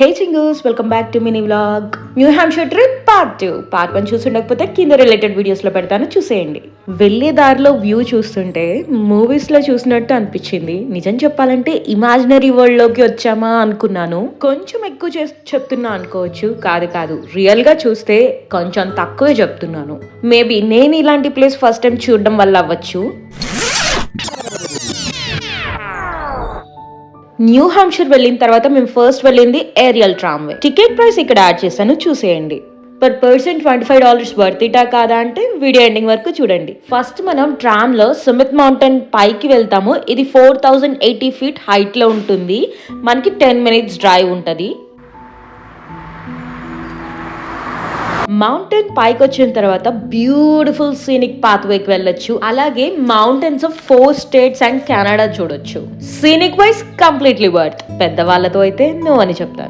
హే చింగూస్, welcome back to mini vlog. New Hampshire trip part 2. Part 1 చూసుండకపోతే కింద related వీడియోస్లో పెడతాను, చూసేయండి. వెళ్ళే దారిలో వ్యూ చూస్తుంటే మూవీస్లో చూసినట్టు అనిపించింది. నిజం చెప్పాలంటే ఇమాజినరీ వరల్డ్లోకి వచ్చామా అనుకున్నాను. కొంచెం ఎక్కువ చెప్తున్నా అనుకోవచ్చు. కాదు, రియల్గా చూస్తే కొంచెం తక్కువే చెప్తున్నాను. మేబీ నేను ఇలాంటి ప్లేస్ ఫస్ట్ టైం చూడడం వల్ల అవ్వచ్చు. న్యూ హ్యాంప్షైర్ వెళ్ళిన తర్వాత మేము ఫస్ట్ వెళ్ళింది ఏరియల్ ట్రామ్వే. టికెట్ ప్రైస్ ఇక్కడ యాడ్ చేశాను, చూసేయండి. పర్ పర్సన్ $25 వర్త్ ఇటా కాదా అంటే వీడియో ఎండింగ్ వరకు చూడండి. ఫస్ట్ మనం ట్రామ్ లో సుమిత్ మౌంటైన్ పైకి వెళ్తాము. ఇది 4080 feet హైట్ లో ఉంటుంది. మనకి 10 minutes డ్రైవ్ ఉంటుంది. మౌంటైన్ పైకి వచ్చిన తర్వాత బ్యూటిఫుల్ సీనిక్ పాత్వేకి వెళ్ళొచ్చు. అలాగే mountains of 4 states and Canada చూడొచ్చు. Scenic wise completely worth. పెద్దవాళ్ళతో అయితే నో అని చెప్తాను.